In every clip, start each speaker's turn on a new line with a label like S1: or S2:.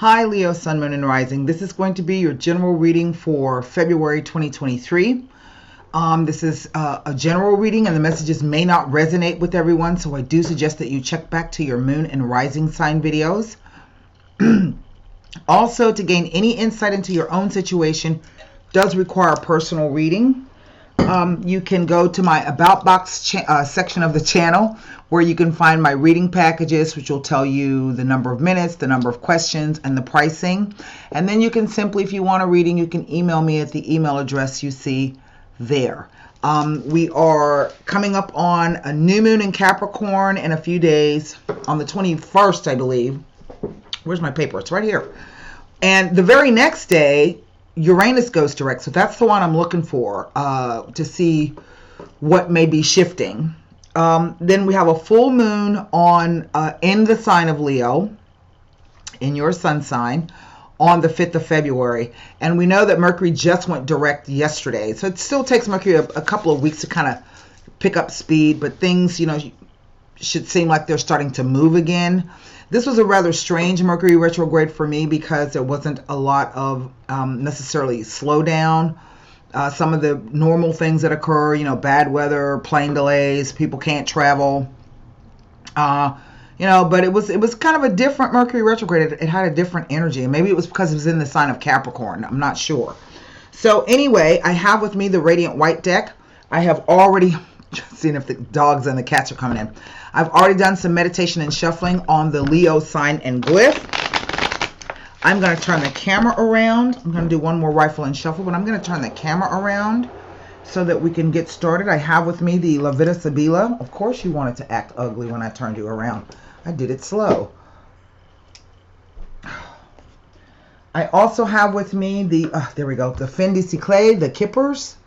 S1: Hi Leo, Sun, Moon, and Rising. This is going to be your general reading for February 2023. This is a general reading and the messages may not resonate with everyone, so I do suggest that you check back to your Moon and Rising sign videos. Also, to gain any insight into your own situation does require a personal reading. You can go to my About Box section of the channel where you can find my reading packages, which will tell you the number of minutes, the number of questions, and the pricing. And then you can simply, if you want a reading, you can email me at the email address you see there. We are coming up on a new moon in Capricorn in a few days, on the 21st, I believe. Where's my paper? It's right here. And the very next day, Uranus goes direct, so that's the one I'm looking for to see what may be shifting. Then we have a full moon on in the sign of Leo, in your sun sign, on the 5th of February. And we know that Mercury just went direct yesterday, so it still takes Mercury a couple of weeks to kind of pick up speed, but things, should seem like they're starting to move again. This was a rather strange Mercury retrograde for me because there wasn't a lot of necessarily slowdown. Some of the normal things that occur, bad weather, plane delays, people can't travel. But it was kind of a different Mercury retrograde. It had a different energy. And maybe it was because it was in the sign of Capricorn. I'm not sure. So anyway, I have with me the Radiant White deck. I have already seeing if the dogs and the cats are coming in. I've already done some meditation and shuffling on the Leo sign and glyph. I'm going to turn the camera around. I'm going to do one more rifle and shuffle, but I'm going to turn the camera around so that we can get started. I have with me the La Vida Sibila. Of course you wanted to act ugly when I turned you around. I did it slow. I also have with me the, there we go, the Fin de Cycle, the Kippers.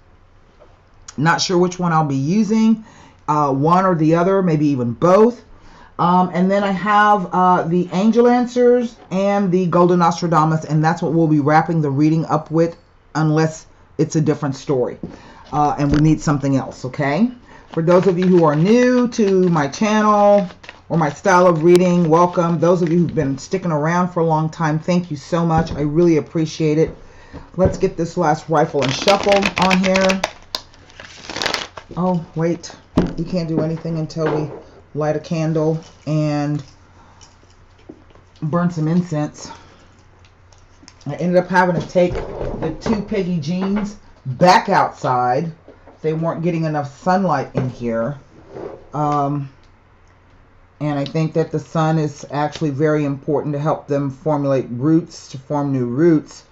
S1: Not sure which one I'll be using, one or the other, maybe even both. And then I have the Angel Answers and the Golden Nostradamus, and that's what we'll be wrapping the reading up with, unless it's a different story and we need something else, okay? For those of you who are new to my channel or my style of reading, welcome. Those of you who've been sticking around for a long time, thank you so much. I really appreciate it. Let's get this last rifle and shuffle on here. Oh, wait. We can't do anything until we light a candle and burn some incense. I ended up having to take the two Peggy jeans back outside. They weren't getting enough sunlight in here. And I think that the sun is actually very important to help them formulate roots, to form new roots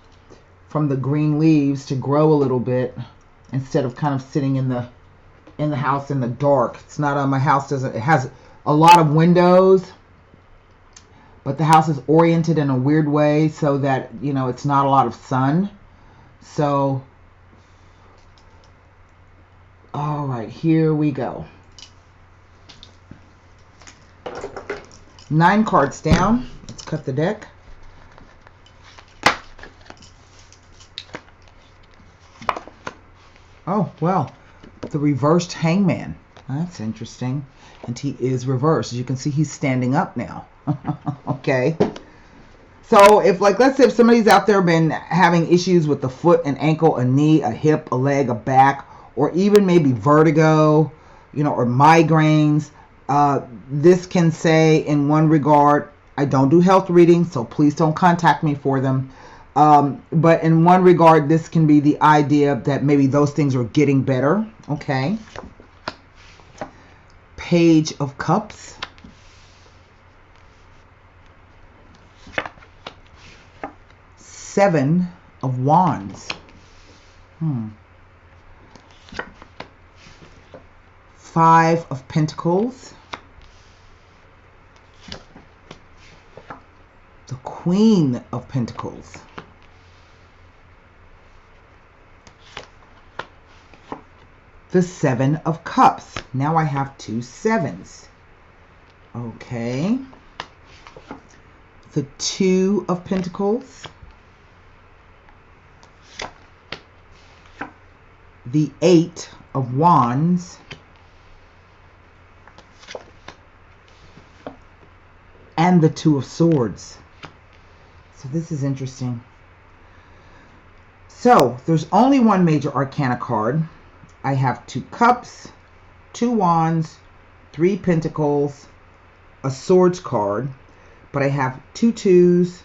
S1: from the green leaves to grow a little bit instead of kind of sitting in the house in the dark. It's not my house doesn't, it has a lot of windows, but the house is oriented in a weird way so that it's not a lot of sun. So all right, here we go. 9 cards down. Let's cut the deck. Oh, well, the reversed Hangman. That's interesting. And he is reversed. As you can see, he's standing up now. Okay. So if, let's say if somebody's out there been having issues with the foot, an ankle, a knee, a hip, a leg, a back, or even maybe vertigo, or migraines, this can say in one regard, I don't do health readings, so please don't contact me for them. But in one regard, this can be the idea that maybe those things are getting better. Okay. Page of Cups. Seven of Wands. 5 of Pentacles. The Queen of Pentacles. The 7 of Cups. Now I have 2 7s. Okay. The 2 of Pentacles. The 8 of Wands. And the 2 of Swords. So this is interesting. So there's only one major arcana card. I have 2 cups, 2 wands, 3 pentacles, a swords card, but I have 2 twos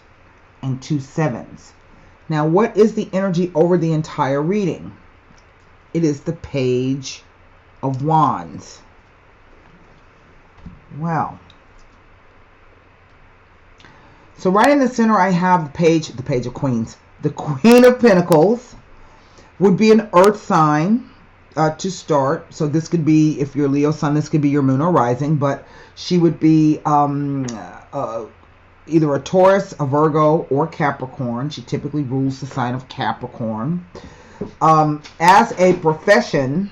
S1: and 2 sevens. Now, what is the energy over the entire reading? It is the Page of Wands. Well, so right in the center I have the Page of Queens. The Queen of Pentacles would be an earth sign to start. So this could be, if you're Leo sun, this could be your moon or rising, but she would be either a Taurus, a Virgo, or Capricorn. She typically rules the sign of Capricorn. As a profession,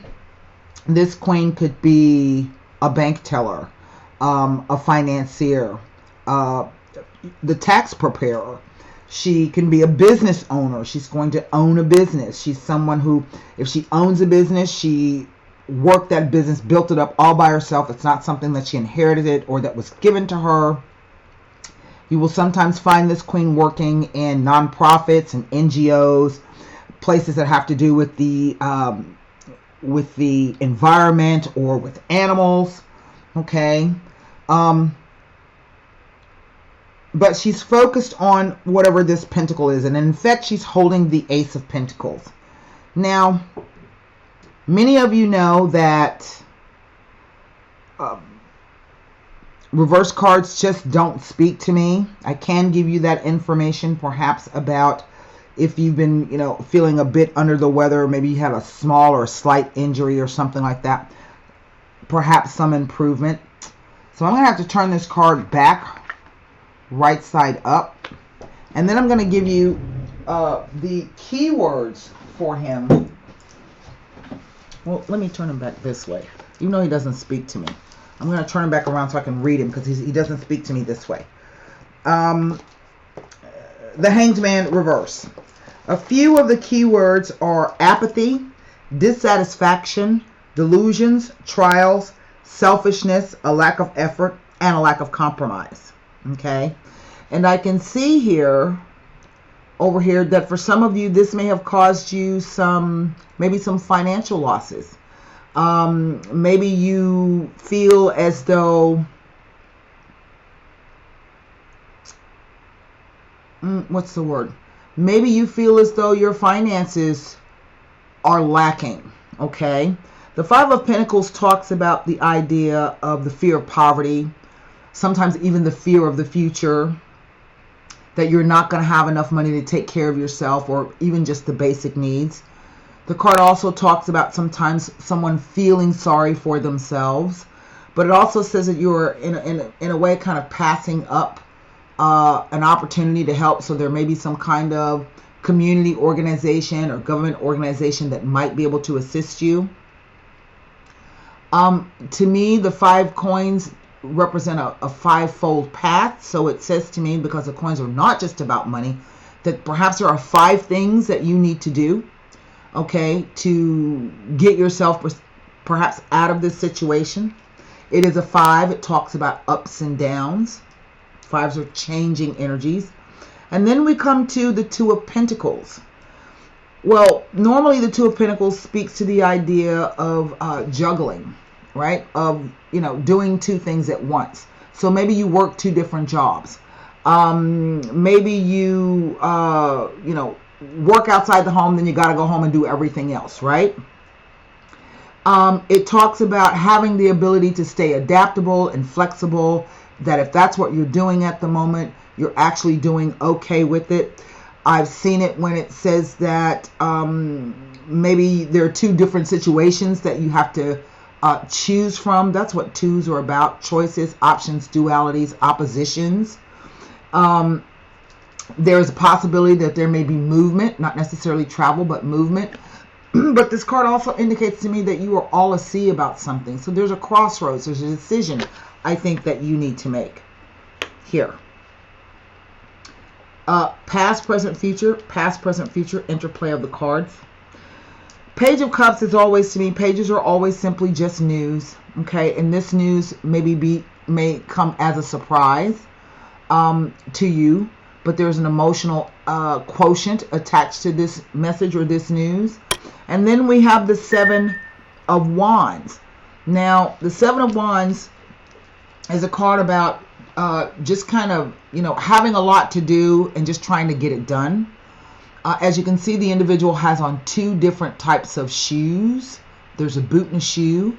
S1: this queen could be a bank teller, a financier, the tax preparer. She can be a business owner. She's going to own a business. She's someone who, if she owns a business, she worked that business, built it up all by herself. It's not something that she inherited or that was given to her. You will sometimes find this queen working in nonprofits and NGOs, places that have to do with the environment or with animals. Okay. But she's focused on whatever this pentacle is. And in fact, she's holding the Ace of Pentacles. Now, many of you know that reverse cards just don't speak to me. I can give you that information perhaps about if you've been, feeling a bit under the weather. Maybe you have a small or slight injury or something like that. Perhaps some improvement. So I'm going to have to turn this card back right side up, and then I'm going to give you the keywords for him. Well, let me turn him back this way. Even though he doesn't speak to me, I'm going to turn him back around so I can read him, because he doesn't speak to me this way. The Hanged Man reverse. A few of the keywords are apathy, dissatisfaction, delusions, trials, selfishness, a lack of effort, and a lack of compromise. Okay, and I can see here, over here, that for some of you, this may have caused you maybe some financial losses. Maybe you feel as though, what's the word? Maybe you feel as though your finances are lacking. Okay, the Five of Pentacles talks about the idea of the fear of poverty. Sometimes even the fear of the future, that you're not going to have enough money to take care of yourself or even just the basic needs. The card also talks about sometimes someone feeling sorry for themselves, but it also says that you're in a way kind of passing up an opportunity to help. So there may be some kind of community organization or government organization that might be able to assist you. To me, the 5 coins represent a 5-fold path. So it says to me, because the coins are not just about money, that perhaps there are 5 things that you need to do, okay, to get yourself perhaps out of this situation. It is a 5. It talks about ups and downs. 5s are changing energies. And then we come to the Two of Pentacles. Well, normally the Two of Pentacles speaks to the idea of juggling, right? Of, doing 2 things at once. So maybe you work 2 different jobs. Maybe you, work outside the home, then you got to go home and do everything else, right? It talks about having the ability to stay adaptable and flexible, that if that's what you're doing at the moment, you're actually doing okay with it. I've seen it when it says that maybe there are 2 different situations that you have to choose from. That's what 2s are about: choices, options, dualities, oppositions. There's a possibility that there may be movement, not necessarily travel, but movement. But this card also indicates to me that you are all a sea about something. So there's a crossroads, there's a decision I think that you need to make here. Past, present, future, interplay of the cards. Page of Cups is always, to me, pages are always simply just news. Okay, and this news may come as a surprise to you, but there's an emotional quotient attached to this message or this news. And then we have the Seven of Wands. Now, the Seven of Wands is a card about just kind of, having a lot to do and just trying to get it done. As you can see, the individual has on two different types of shoes. There's a boot and a shoe.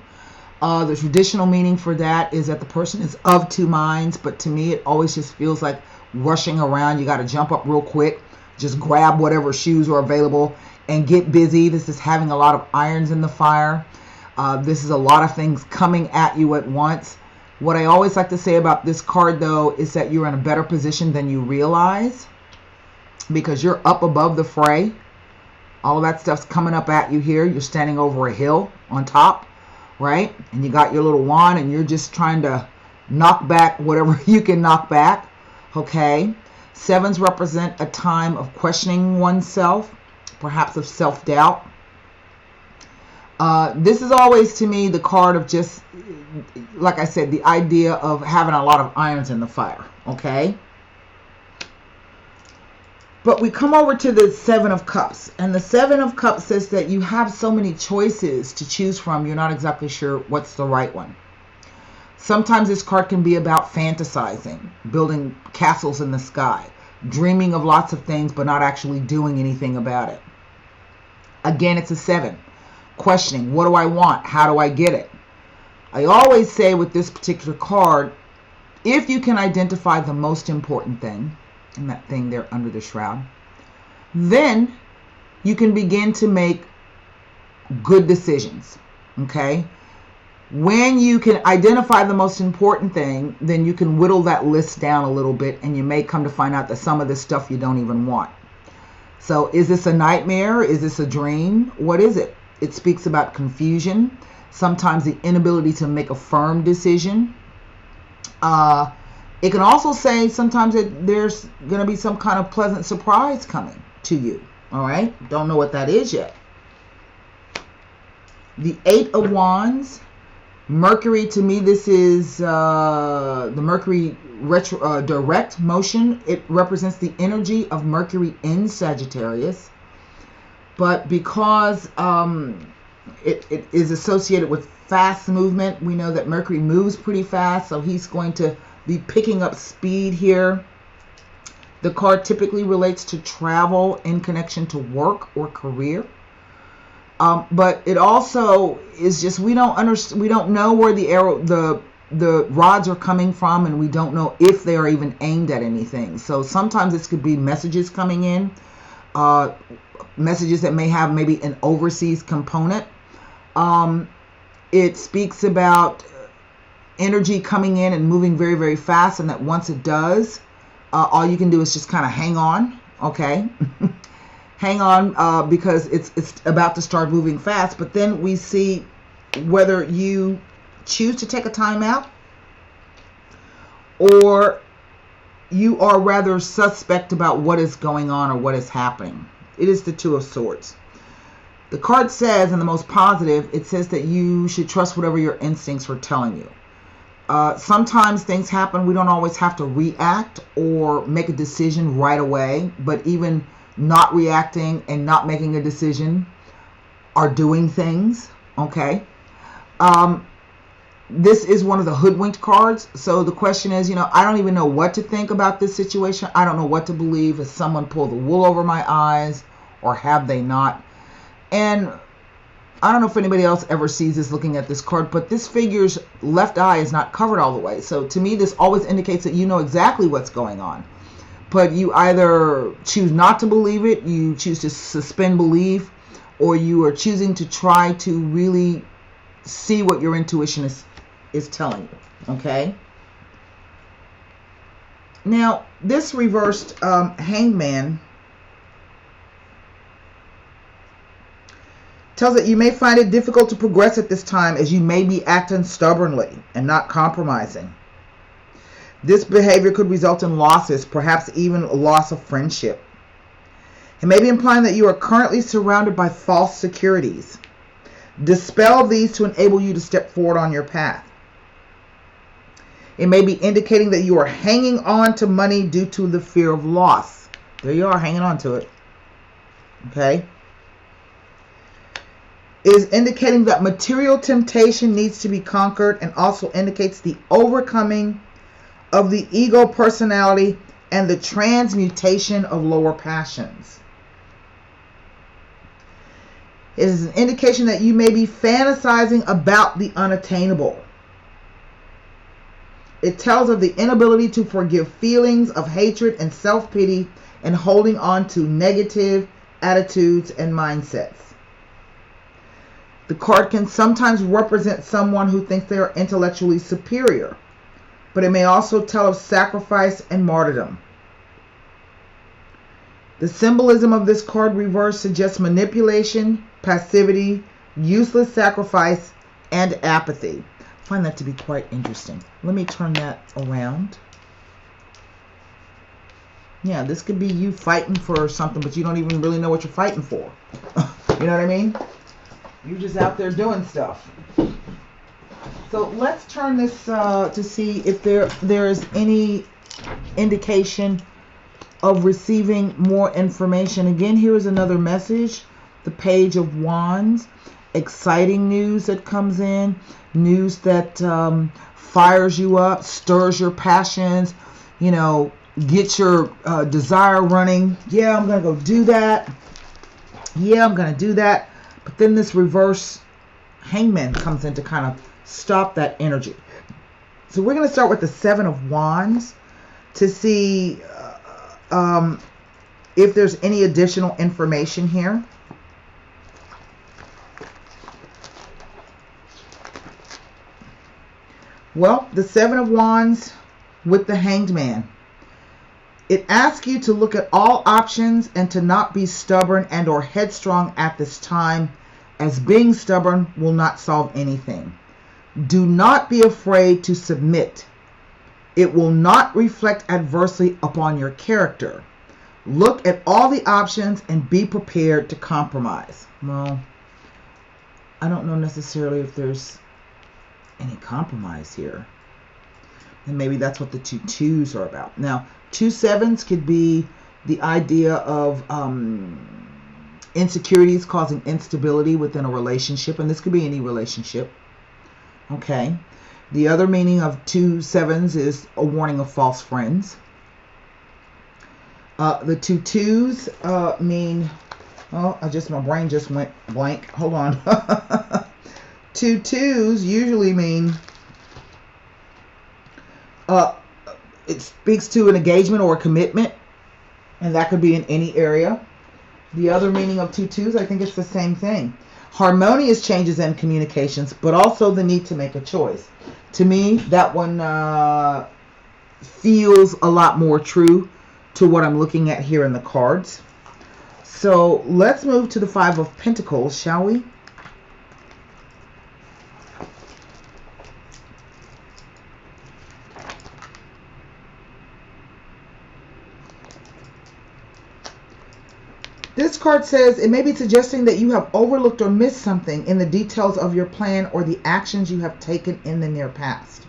S1: The traditional meaning for that is that the person is of two minds, but to me it always just feels like rushing around. You got to jump up real quick, just grab whatever shoes are available and get busy. This is having a lot of irons in the fire. This is a lot of things coming at you at once. What I always like to say about this card, though, is that you're in a better position than you realize, because you're up above the fray. All of that stuff's coming up at you here. You're standing over a hill on top, right? And you got your little wand and you're just trying to knock back whatever you can knock back, okay? Sevens represent a time of questioning oneself, perhaps of self-doubt. This is always, to me, the card of just, like I said, the idea of having a lot of irons in the fire, okay? But we come over to the Seven of Cups. And the Seven of Cups says that you have so many choices to choose from, you're not exactly sure what's the right one. Sometimes this card can be about fantasizing, building castles in the sky, dreaming of lots of things, but not actually doing anything about it. Again, it's a 7. Questioning, what do I want? How do I get it? I always say with this particular card, if you can identify the most important thing, and that thing there under the shroud, then you can begin to make good decisions, okay? When you can identify the most important thing, then you can whittle that list down a little bit, and you may come to find out that some of this stuff you don't even want. So is this a nightmare? Is this a dream? What is it? It speaks about confusion, sometimes the inability to make a firm decision. It can also say sometimes that there's going to be some kind of pleasant surprise coming to you. All right? Don't know what that is yet. The 8 of Wands. Mercury, to me, this is the Mercury direct motion. It represents the energy of Mercury in Sagittarius. But because it is associated with fast movement, we know that Mercury moves pretty fast, so he's going to be picking up speed here. The card typically relates to travel in connection to work or career. But it also is just, we don't know where the rods are coming from, and we don't know if they are even aimed at anything. So sometimes this could be messages coming in, messages that may have maybe an overseas component. It speaks about energy coming in and moving very, very fast, and that once it does, all you can do is just kind of hang on, okay? Hang on, because it's about to start moving fast. But then we see whether you choose to take a time out, or you are rather suspect about what is going on or what is happening. It is the 2 of Swords. The card says, in the most positive, it says that you should trust whatever your instincts are telling you. Sometimes things happen. We don't always have to react or make a decision right away, but even not reacting and not making a decision are doing things, okay? This is one of the hoodwinked cards. So the question is, I don't even know what to think about this situation. I don't know what to believe. Has someone pulled the wool over my eyes, or have they not? And I don't know if anybody else ever sees this looking at this card, but this figure's left eye is not covered all the way. So to me, this always indicates that you know exactly what's going on. But you either choose not to believe it, you choose to suspend belief, or you are choosing to try to really see what your intuition is telling you, okay? Now, this reversed hangman tells that you may find it difficult to progress at this time, as you may be acting stubbornly and not compromising. This behavior could result in losses, perhaps even a loss of friendship. It may be implying that you are currently surrounded by false securities. Dispel these to enable you to step forward on your path. It may be indicating that you are hanging on to money due to the fear of loss. There you are, hanging on to it. Okay. It is indicating that material temptation needs to be conquered, and also indicates the overcoming of the ego personality and the transmutation of lower passions. It is an indication that you may be fantasizing about the unattainable. It tells of the inability to forgive feelings of hatred and self-pity and holding on to negative attitudes and mindsets. The card can sometimes represent someone who thinks they are intellectually superior, but it may also tell of sacrifice and martyrdom. The symbolism of this card reverse suggests manipulation, passivity, useless sacrifice, and apathy. I find that to be quite interesting. Let me turn that around. Yeah, this could be you fighting for something, but you don't even really know what you're fighting for. You know what I mean? You're just out there doing stuff. So let's turn this to see if there is any indication of receiving more information. Again, here is another message. The Page of Wands. Exciting news that comes in. News that fires you up, stirs your passions, you know, get your desire running. Yeah, I'm going to go do that. Yeah, I'm going to do that. But then this reverse Hangman comes in to kind of stop that energy. So we're going to start with the Seven of Wands to see if there's any additional information here. Well, the Seven of Wands with the Hanged Man. It asks you to look at all options and to not be stubborn and or headstrong at this time, as being stubborn will not solve anything. Do not be afraid to submit. It will not reflect adversely upon your character. Look at all the options and be prepared to compromise. Well, I don't know necessarily if there's any compromise here. And maybe that's what the 2 2s are about. Now, 2 7s could be the idea of insecurities causing instability within a relationship, and this could be any relationship. Okay. The other meaning of 2 7s is a warning of false friends. The 2 2s mean, oh, my brain just went blank. Hold on. 2 2s usually mean it speaks to an engagement or a commitment, and that could be in any area. The other meaning of 2 2s, I think it's the same thing. Harmonious changes in communications, but also the need to make a choice. To me, that one feels a lot more true to what I'm looking at here in the cards. So let's move to the 5 of Pentacles, shall we? This card says it may be suggesting that you have overlooked or missed something in the details of your plan or the actions you have taken in the near past.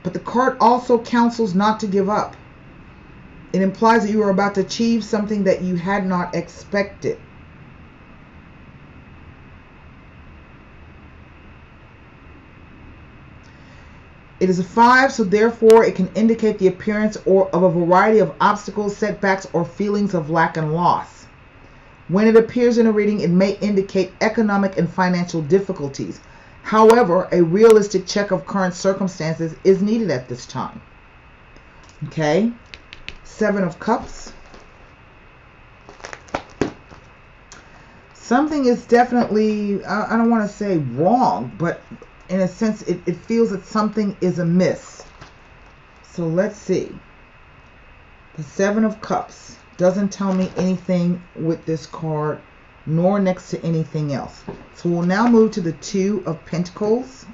S1: But the card also counsels not to give up. It implies that you are about to achieve something that you had not expected. It is a 5, so therefore it can indicate the appearance of a variety of obstacles, setbacks, or feelings of lack and loss. When it appears in a reading, it may indicate economic and financial difficulties. However, a realistic check of current circumstances is needed at this time. Okay? 7 of Cups. Something is definitely, I don't want to say wrong, but in a sense, it feels that something is amiss. So let's see. The 7 of Cups doesn't tell me anything with this card, nor next to anything else. So we'll now move to the 2 of Pentacles.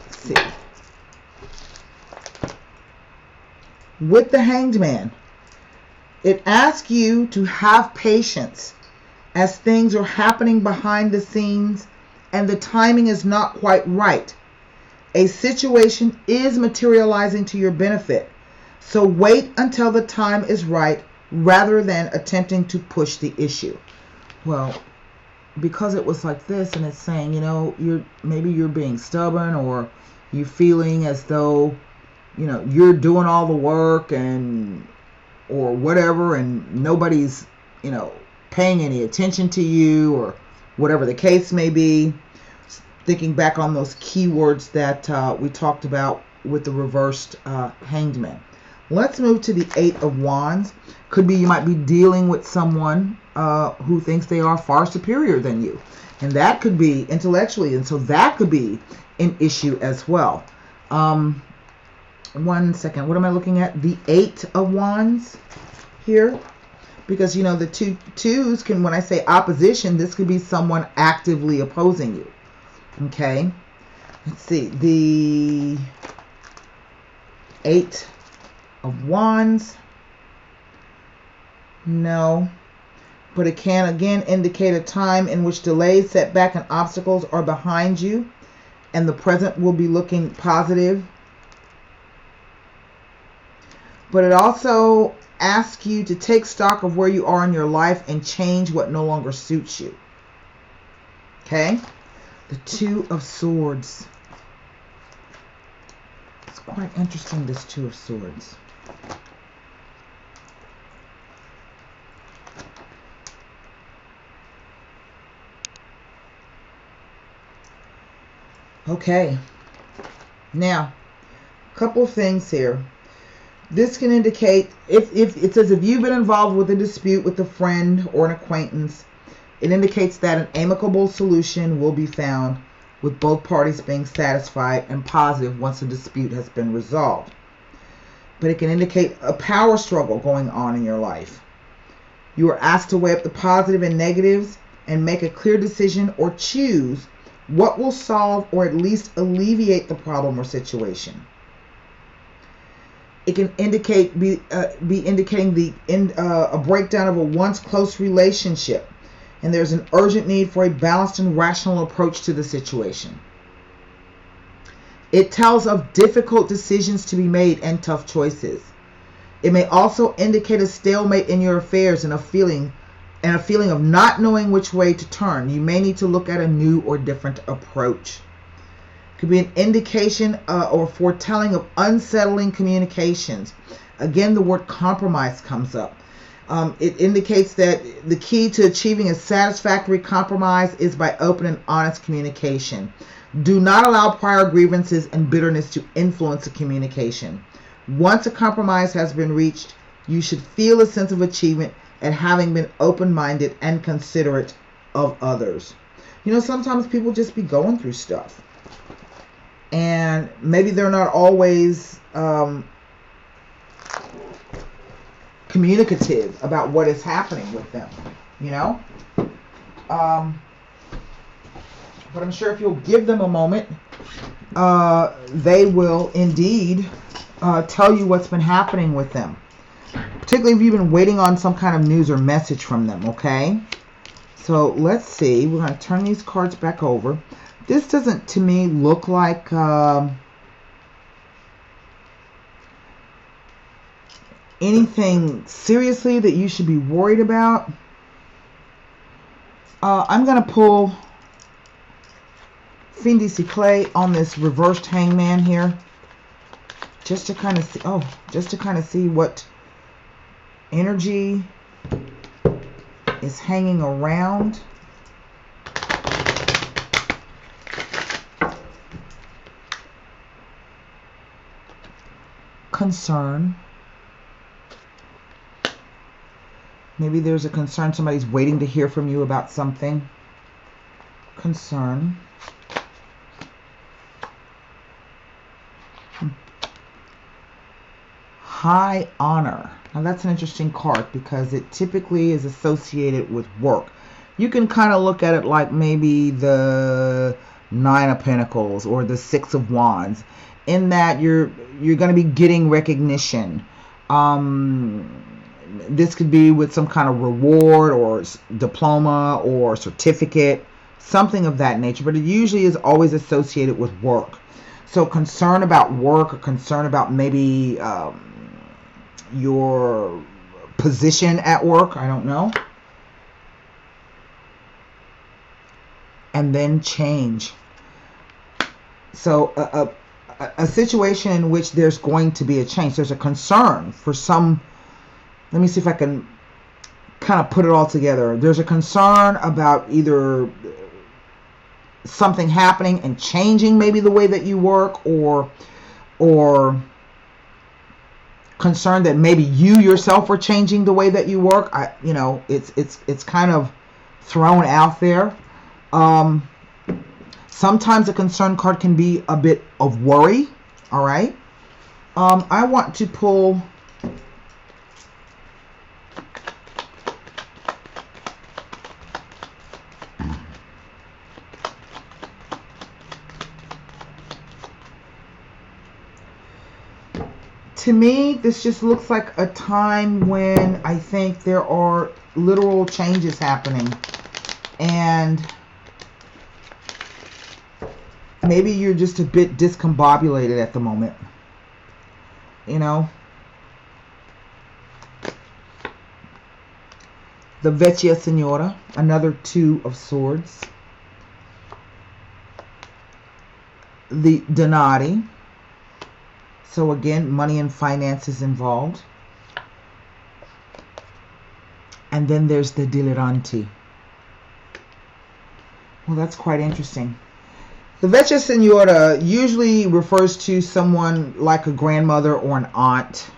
S1: Let's see. With the Hanged Man, it asks you to have patience as things are happening behind the scenes and the timing is not quite right. A situation is materializing to your benefit. So wait until the time is right rather than attempting to push the issue. Well, because it was like this, and it's saying, maybe you're being stubborn, or you feeling as though, you're doing all the work or whatever, and nobody's, paying any attention to you, or whatever the case may be. Thinking back on those keywords that we talked about with the reversed Hanged Man. Let's move to the Eight of Wands. Could be you might be dealing with someone who thinks they are far superior than you. And that could be intellectually. And so that could be an issue as well. 1 second. What am I looking at? The Eight of Wands here. Because, the two twos can, when I say opposition, this could be someone actively opposing you. Okay. Let's see. The Eight of Wands. No. But it can again indicate a time in which delays, setback, and obstacles are behind you, and the present will be looking positive. But it also asks you to take stock of where you are in your life and change what no longer suits you. Okay? The Two of Swords. It's quite interesting, this Two of Swords. Okay. Now, a couple of things here. This can indicate, if it says if you've been involved with a dispute with a friend or an acquaintance, it indicates that an amicable solution will be found with both parties being satisfied and positive once the dispute has been resolved. But it can indicate a power struggle going on in your life. You are asked to weigh up the positive and negatives and make a clear decision or choose what will solve or at least alleviate the problem or situation. It can indicate be indicating a breakdown of a once close relationship, and there's an urgent need for a balanced and rational approach to the situation. It tells of difficult decisions to be made and tough choices. It may also indicate a stalemate in your affairs and a feeling of not knowing which way to turn. You may need to look at a new or different approach. Could be an indication or foretelling of unsettling communications. Again, the word compromise comes up. It indicates that the key to achieving a satisfactory compromise is by open and honest communication. Do not allow prior grievances and bitterness to influence the communication. Once a compromise has been reached, you should feel a sense of achievement at having been open-minded and considerate of others. Sometimes people just be going through stuff. And maybe they're not always communicative about what is happening with them, But I'm sure if you'll give them a moment, they will indeed tell you what's been happening with them. Particularly if you've been waiting on some kind of news or message from them, okay? So let's see. We're going to turn these cards back over. This doesn't, to me, look like anything seriously that you should be worried about. I'm going to pull Fin de Siècle on this reversed hangman here, just to kind of see, what energy is hanging around. Concern. Maybe there's a concern. Somebody's waiting to hear from you about something. Concern. High honor. Now that's an interesting card because it typically is associated with work. You can kind of look at it like maybe the Nine of Pentacles or the Six of Wands, in that you're going to be getting recognition. This could be with some kind of reward or diploma or certificate. something of that nature, but it usually is always associated with work. So concern about work, or concern about maybe your position at work, I don't know. And then change. So a situation in which there's going to be a change. There's a concern for some. Let me see if I can kind of put it all together. There's a concern about either something happening and changing maybe the way that you work, or concern that maybe you yourself are changing the way that you work. It's kind of thrown out there. Sometimes a concern card can be a bit of worry. All right. I want to pull to me, this just looks like a time when I think there are literal changes happening. And maybe you're just a bit discombobulated at the moment. You know? The Vecchia Signora, another Two of Swords. The Donati. So again, money and finances involved. And then there's the Dileranti. Well, that's quite interesting. The Vecchia Signora usually refers to someone like a grandmother or an aunt.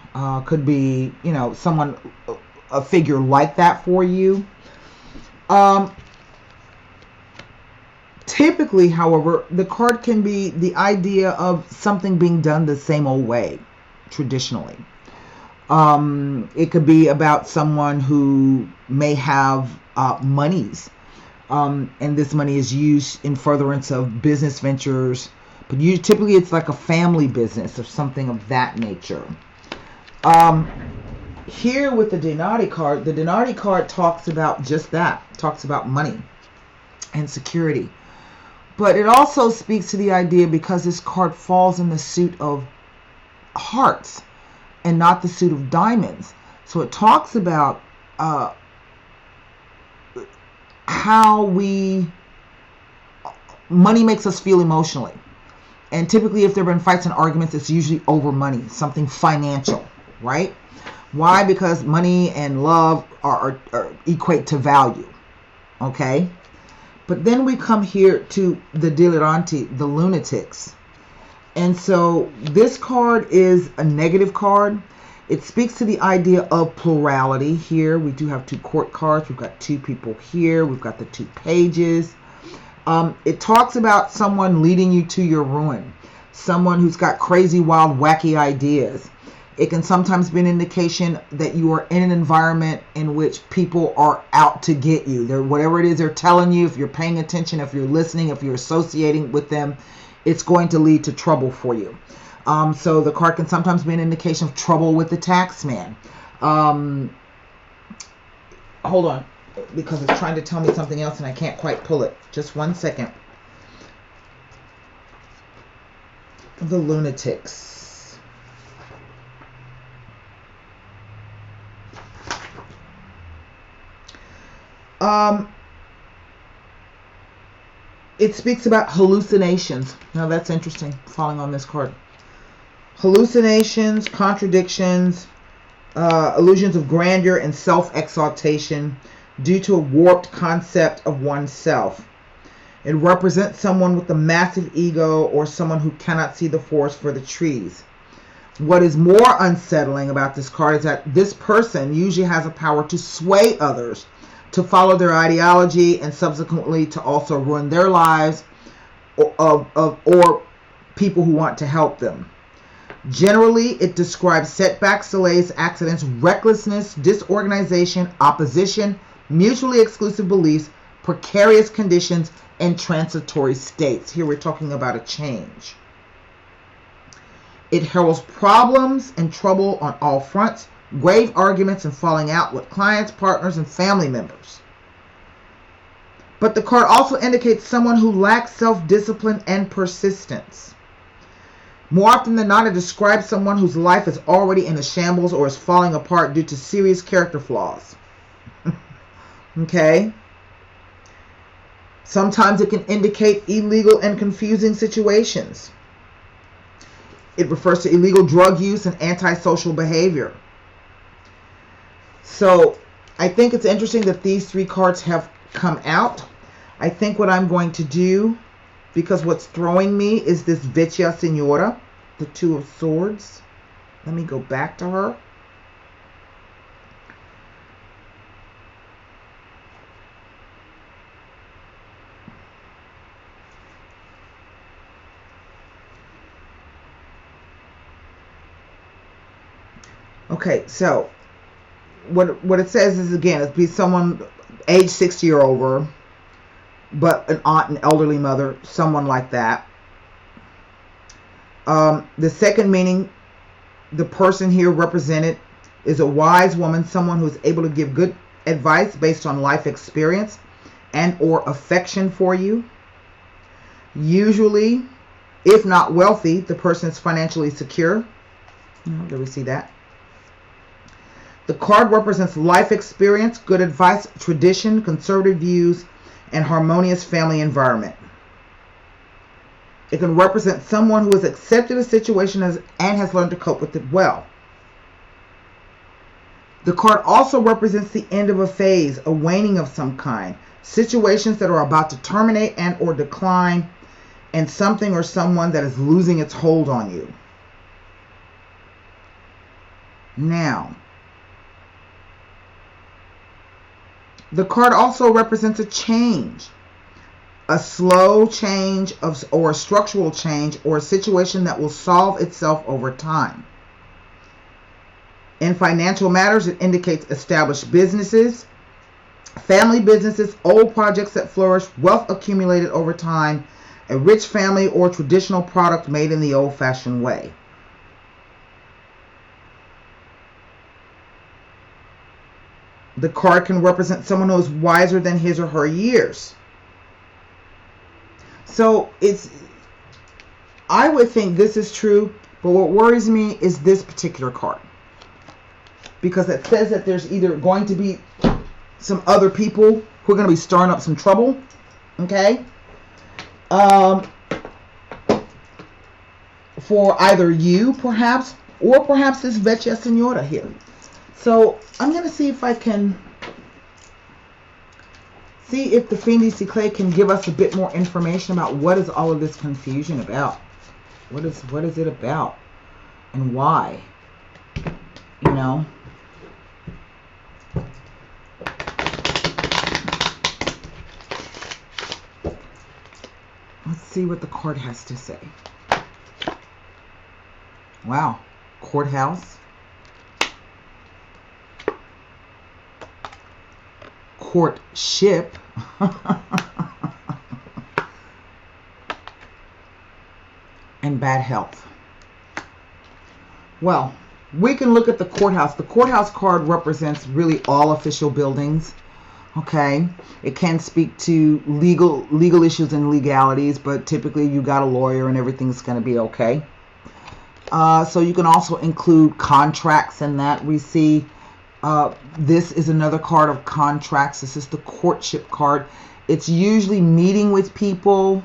S1: Could be, someone, a figure like that for you. Typically, however, the card can be the idea of something being done the same old way, traditionally. It could be about someone who may have monies, and this money is used in furtherance of business ventures, but typically it's like a family business or something of that nature. Here with the Donati card talks about just that, talks about money and security. But it also speaks to the idea, because this card falls in the suit of hearts and not the suit of diamonds. So it talks about how money makes us feel emotionally. And typically if there have been fights and arguments, it's usually over money, something financial, right? Why? Because money and love are equate to value, okay? But then we come here to the Dileranti, the lunatics. And so this card is a negative card. It speaks to the idea of plurality here. We do have two court cards. We've got two people here. We've got the two pages. It talks about someone leading you to your ruin. Someone who's got crazy, wild, wacky ideas. It can sometimes be an indication that you are in an environment in which people are out to get you. Whatever it is they're telling you, if you're paying attention, if you're listening, if you're associating with them, it's going to lead to trouble for you. So the card can sometimes be an indication of trouble with the tax man. Hold on, because it's trying to tell me something else and I can't quite pull it. Just 1 second. The lunatics. It speaks about hallucinations. Now that's interesting, falling on this card. Hallucinations, contradictions, illusions of grandeur and self-exaltation due to a warped concept of oneself. It represents someone with a massive ego or someone who cannot see the forest for the trees. What is more unsettling about this card is that this person usually has a power to sway others to follow their ideology and subsequently to also ruin their lives or people who want to help them. Generally, it describes setbacks, delays, accidents, recklessness, disorganization, opposition, mutually exclusive beliefs, precarious conditions, and transitory states. Here we're talking about a change. It heralds problems and trouble on all fronts, grave arguments and falling out with clients, partners, and family members. But the card also indicates someone who lacks self-discipline and persistence. More often than not, it describes someone whose life is already in a shambles or is falling apart due to serious character flaws. Okay? Sometimes it can indicate illegal and confusing situations. It refers to illegal drug use and antisocial behavior. So I think it's interesting that these three cards have come out. I think what I'm going to do, because what's throwing me is this Vecchia Signora, the Two of Swords. Let me go back to her. Okay, so what it says is, again, it'd be someone age 60 or over, but an aunt, an elderly mother, someone like that. The second meaning, the person here represented is a wise woman, someone who is able to give good advice based on life experience and or affection for you. Usually, if not wealthy, the person is financially secure. Did we see that? The card represents life experience, good advice, tradition, conservative views, and harmonious family environment. It can represent someone who has accepted a situation and has learned to cope with it well. The card also represents the end of a phase, a waning of some kind, situations that are about to terminate and or decline, and something or someone that is losing its hold on you. Now, the card also represents a change, a slow change or a structural change or a situation that will solve itself over time. In financial matters, it indicates established businesses, family businesses, old projects that flourish, wealth accumulated over time, a rich family or traditional product made in the old-fashioned way. The card can represent someone who is wiser than his or her years. So I would think this is true, but what worries me is this particular card. Because it says that there's either going to be some other people who are going to be stirring up some trouble. Okay? For either you, perhaps, or perhaps this Vecchia Signora here. So I'm going to see if I can see if the Fiendice Clay can give us a bit more information about what is all of this confusion about. What is it about and why? You know? Let's see what the card has to say. Wow. Courthouse. Courtship. And bad health. Well, we can look at the courthouse. The courthouse card represents really all official buildings. Okay, it can speak to legal issues and legalities, but typically you got a lawyer and everything's going to be okay. So you can also include contracts in that. We see this is another card of contracts. This is the courtship card. It's usually meeting with people.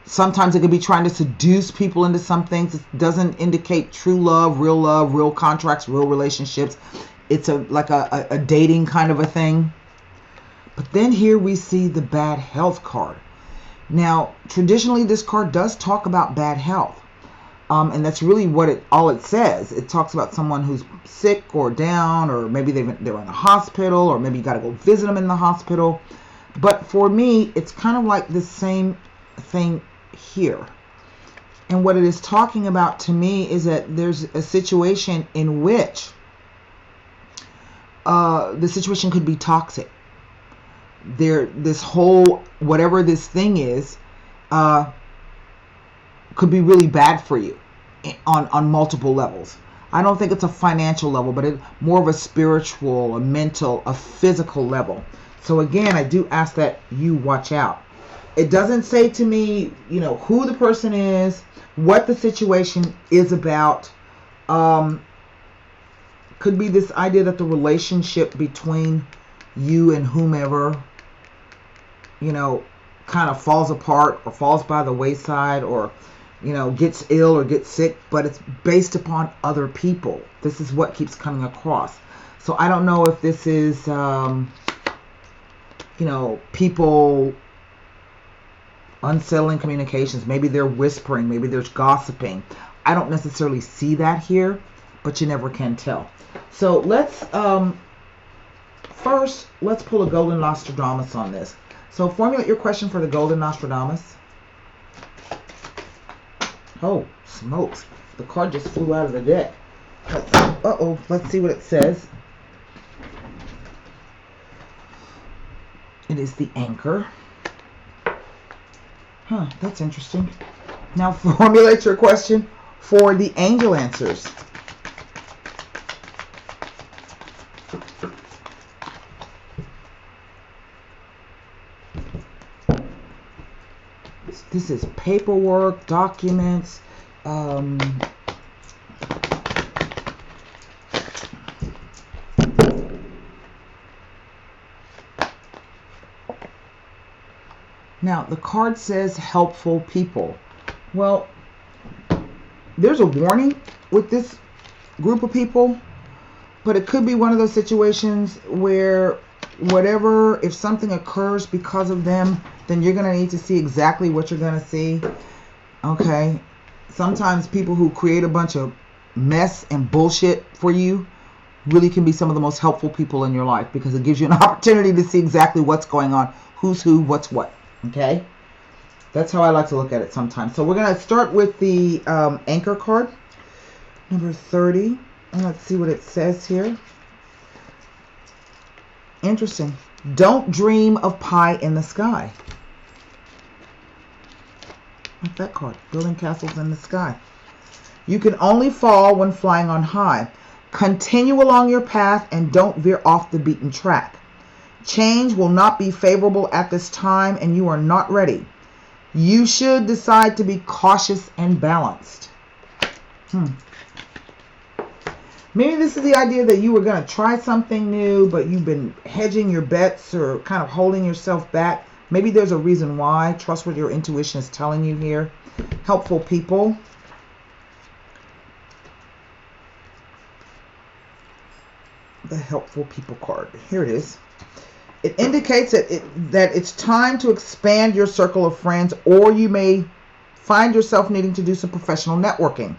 S1: Sometimes it could be trying to seduce people into some things. It doesn't indicate true love, real contracts, real relationships. It's like a dating kind of a thing. But then here we see the bad health card. Now, traditionally, this card does talk about bad health. And that's really what all it says. It talks about someone who's sick or down, or maybe they're in a hospital, or maybe you got to go visit them in the hospital. But for me, it's kind of like the same thing here. And what it is talking about to me is that there's a situation in which the situation could be toxic. This whole, whatever this thing is, could be really bad for you on multiple levels. I don't think it's a financial level, but it's more of a spiritual, a mental, a physical level. So again, I do ask that you watch out. It doesn't say to me, you know, who the person is, what the situation is about. Could be this idea that the relationship between you and whomever, you know, kind of falls apart or falls by the wayside, or, you know, gets ill or gets sick, but it's based upon other people. This is what keeps coming across. So I don't know if this is, you know, people unsettling communications. Maybe they're whispering. Maybe there's gossiping. I don't necessarily see that here, but you never can tell. So let's, first, let's pull a Golden Nostradamus on this. So formulate your question for the Golden Nostradamus. Oh, smokes. The card just flew out of the deck. Uh-oh. Let's see what it says. It is the Anchor. Huh, that's interesting. Now formulate your question for the Angel Answers. This is paperwork, documents, now the card says helpful people. Well, there's a warning with this group of people, but it could be one of those situations where whatever, if something occurs because of them, then you're going to need to see exactly what you're going to see. Okay. Sometimes people who create a bunch of mess and bullshit for you really can be some of the most helpful people in your life, because it gives you an opportunity to see exactly what's going on, who's who, what's what. Okay. That's how I like to look at it sometimes. So we're going to start with the Anchor card, number 30. And let's see what it says here. Interesting. Don't dream of pie in the sky. Like that card. Building castles in the sky. You can only fall when flying on high. Continue along your path and don't veer off the beaten track. Change will not be favorable at this time and you are not ready. You should decide to be cautious and balanced. Maybe this is the idea that you were going to try something new, but you've been hedging your bets or kind of holding yourself back. Maybe there's a reason why. Trust what your intuition is telling you here. Helpful people. The helpful people card. Here it is. It indicates that it's time to expand your circle of friends, or you may find yourself needing to do some professional networking.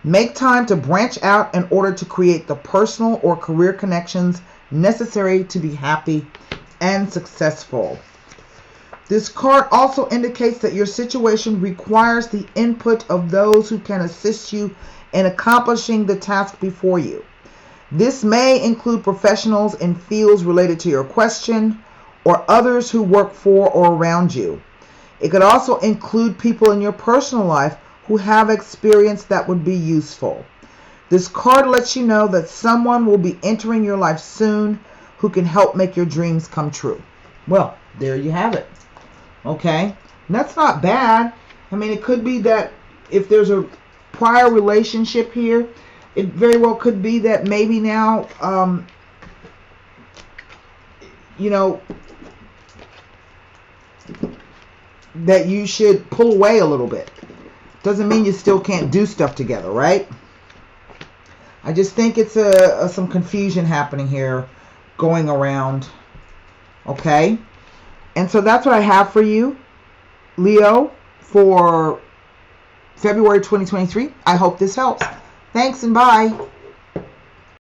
S1: Make time to branch out in order to create the personal or career connections necessary to be happy and successful. This card also indicates that your situation requires the input of those who can assist you in accomplishing the task before you. This may include professionals in fields related to your question or others who work for or around you. It could also include people in your personal life who have experience that would be useful. This card lets you know that someone will be entering your life soon who can help make your dreams come true. Well, there you have it. Okay, and that's not bad. I mean, it could be that if there's a prior relationship here, it very well could be that maybe now, you know, that you should pull away a little bit. Doesn't mean you still can't do stuff together, right? I just think it's some confusion happening here going around. Okay? And so that's what I have for you, Leo, for February 2023. I hope this helps. Thanks and bye.